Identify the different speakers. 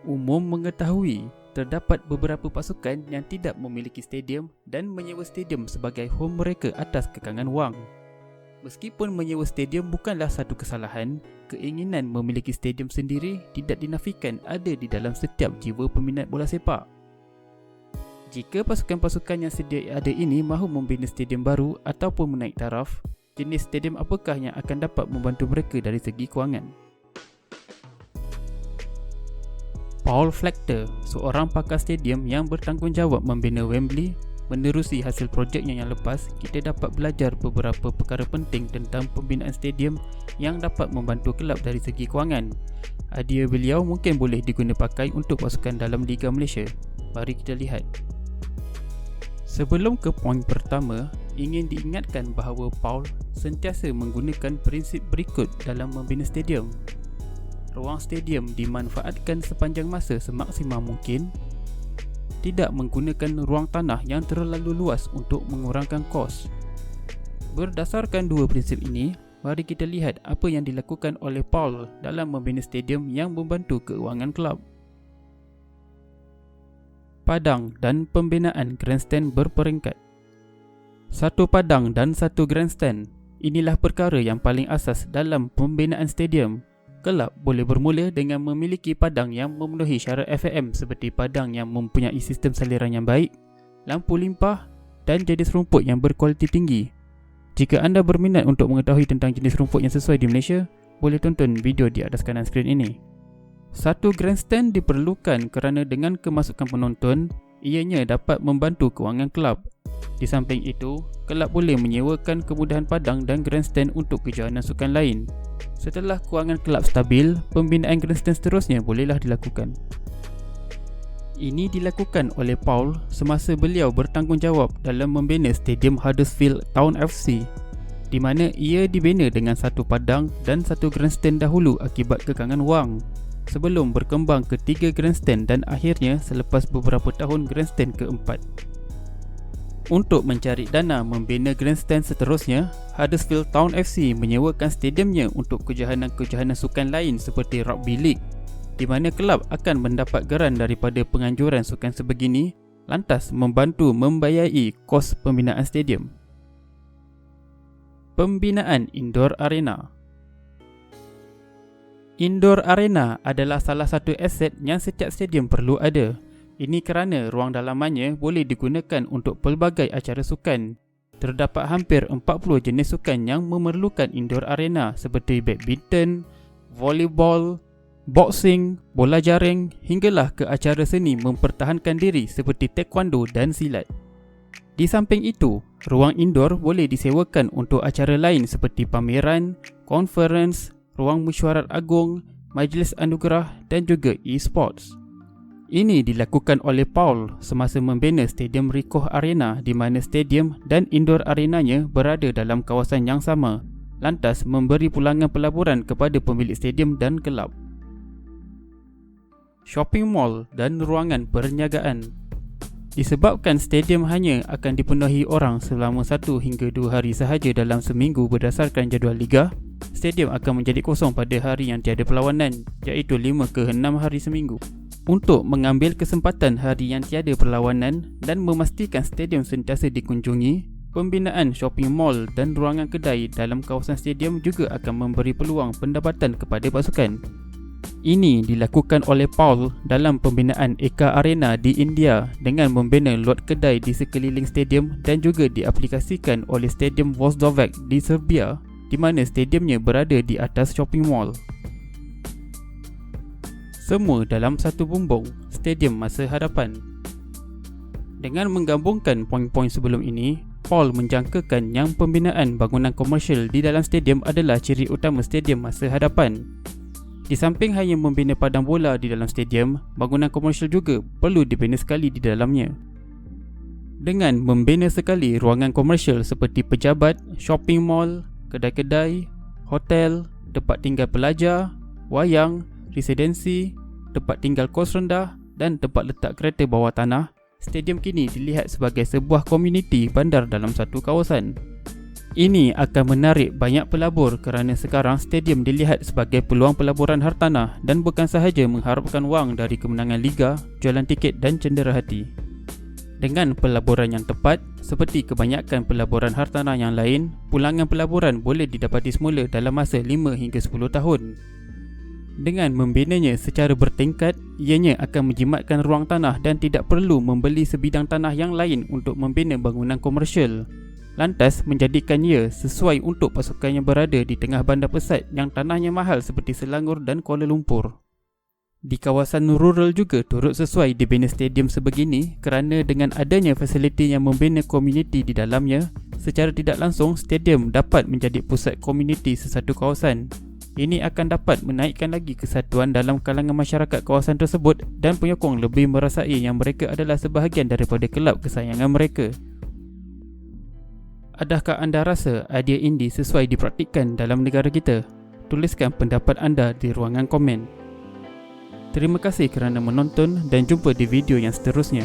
Speaker 1: Umum mengetahui, terdapat beberapa pasukan yang tidak memiliki stadium dan menyewa stadium sebagai home mereka atas kekangan wang. Meskipun menyewa stadium bukanlah satu kesalahan, keinginan memiliki stadium sendiri tidak dinafikan ada di dalam setiap jiwa peminat bola sepak. Jika pasukan-pasukan yang sedia ada ini mahu membina stadium baru ataupun menaik taraf, jenis stadium apakah yang akan dapat membantu mereka dari segi kewangan? Paul Flechter, seorang pakar stadium yang bertanggungjawab membina Wembley, menerusi hasil projeknya yang lepas, kita dapat belajar beberapa perkara penting tentang pembinaan stadium yang dapat membantu kelab dari segi kewangan. Idea beliau mungkin boleh diguna pakai untuk pasukan dalam Liga Malaysia. Mari kita lihat. Sebelum ke poin pertama, ingin diingatkan bahawa Paul sentiasa menggunakan prinsip berikut dalam membina stadium. Ruang stadium dimanfaatkan sepanjang masa semaksimal mungkin. Tidak menggunakan ruang tanah yang terlalu luas untuk mengurangkan kos. Berdasarkan dua prinsip ini, mari kita lihat apa yang dilakukan oleh Paul dalam membina stadium yang membantu keuangan kelab. Padang dan pembinaan grandstand berperingkat. Satu padang dan satu grandstand. Inilah perkara yang paling asas dalam pembinaan stadium. Kelab boleh bermula dengan memiliki padang yang memenuhi syarat FAM seperti padang yang mempunyai sistem saliran yang baik, lampu limpah dan jenis rumput yang berkualiti tinggi. Jika anda berminat untuk mengetahui tentang jenis rumput yang sesuai di Malaysia, boleh tonton video di atas kanan skrin ini. Satu grandstand diperlukan kerana dengan kemasukan penonton, ianya dapat membantu kewangan kelab. Di samping itu, kelab boleh menyewakan kemudahan padang dan grandstand untuk kejohanan sukan lain. Setelah kewangan kelab stabil, pembinaan grandstand seterusnya bolehlah dilakukan. Ini dilakukan oleh Paul semasa beliau bertanggungjawab dalam membina Stadium Huddersfield Town FC, di mana ia dibina dengan satu padang dan satu grandstand dahulu akibat kekangan wang, sebelum berkembang ke 3 grandstand dan akhirnya selepas beberapa tahun grandstand keempat. Untuk mencari dana membina grandstand seterusnya, Huddersfield Town FC menyewakan stadiumnya untuk kejohanan-kejohanan sukan lain seperti Rugby League, di mana kelab akan mendapat geran daripada penganjuran sukan sebegini, lantas membantu membiayai kos pembinaan stadium. Pembinaan Indoor Arena. Indoor Arena adalah salah satu aset yang setiap stadium perlu ada. Ini kerana ruang dalamannya boleh digunakan untuk pelbagai acara sukan. Terdapat hampir 40 jenis sukan yang memerlukan indoor arena seperti badminton, volleyball, boxing, bola jaring hinggalah ke acara seni mempertahankan diri seperti taekwondo dan silat. Di samping itu, ruang indoor boleh disewakan untuk acara lain seperti pameran, konferens, ruang mesyuarat agung, majlis anugerah dan juga e-sports. Ini dilakukan oleh Paul semasa membina Stadium Ricoh Arena di mana stadium dan indoor arenanya berada dalam kawasan yang sama, lantas memberi pulangan pelaburan kepada pemilik stadium dan kelab. Shopping mall dan ruangan perniagaan. Disebabkan stadium hanya akan dipenuhi orang selama 1 hingga 2 hari sahaja dalam seminggu berdasarkan jadual liga, stadium akan menjadi kosong pada hari yang tiada perlawanan, iaitu 5 ke 6 hari seminggu. Untuk mengambil kesempatan hari yang tiada perlawanan dan memastikan stadium sentiasa dikunjungi, pembinaan shopping mall dan ruangan kedai dalam kawasan stadium juga akan memberi peluang pendapatan kepada pasukan. Ini dilakukan oleh Paul dalam pembinaan Eka Arena di India dengan membina lot kedai di sekeliling stadium dan juga diaplikasikan oleh Stadium Voždovac di Serbia di mana stadiumnya berada di atas shopping mall. Semua dalam satu bumbung, stadium masa hadapan. Dengan menggabungkan poin-poin sebelum ini, Paul menjangkakan yang pembinaan bangunan komersial di dalam stadium adalah ciri utama stadium masa hadapan. Di samping hanya membina padang bola di dalam stadium, bangunan komersial juga perlu dibina sekali di dalamnya. Dengan membina sekali ruangan komersial seperti pejabat, shopping mall, kedai-kedai, hotel, tempat tinggal pelajar, wayang, residensi, tempat tinggal kos rendah dan tempat letak kereta bawah tanah, stadium kini dilihat sebagai sebuah komuniti bandar dalam satu kawasan. Ini akan menarik banyak pelabur kerana sekarang stadium dilihat sebagai peluang pelaburan hartanah dan bukan sahaja mengharapkan wang dari kemenangan liga, jualan tiket dan cenderahati. Dengan pelaburan yang tepat, seperti kebanyakan pelaburan hartanah yang lain, pulangan pelaburan boleh didapati semula dalam masa 5 hingga 10 tahun. Dengan membinanya secara bertingkat, ianya akan menjimatkan ruang tanah dan tidak perlu membeli sebidang tanah yang lain untuk membina bangunan komersial. Lantas menjadikan ia sesuai untuk pasukan yang berada di tengah bandar pesat yang tanahnya mahal seperti Selangor dan Kuala Lumpur. Di kawasan rural juga turut sesuai dibina stadium sebegini kerana dengan adanya fasiliti yang membina komuniti di dalamnya, secara tidak langsung stadium dapat menjadi pusat komuniti sesatu kawasan. Ini akan dapat menaikkan lagi kesatuan dalam kalangan masyarakat kawasan tersebut dan penyokong lebih merasai yang mereka adalah sebahagian daripada kelab kesayangan mereka. Adakah anda rasa idea ini sesuai dipraktikkan dalam negara kita? Tuliskan pendapat anda di ruangan komen. Terima kasih kerana menonton dan jumpa di video yang seterusnya.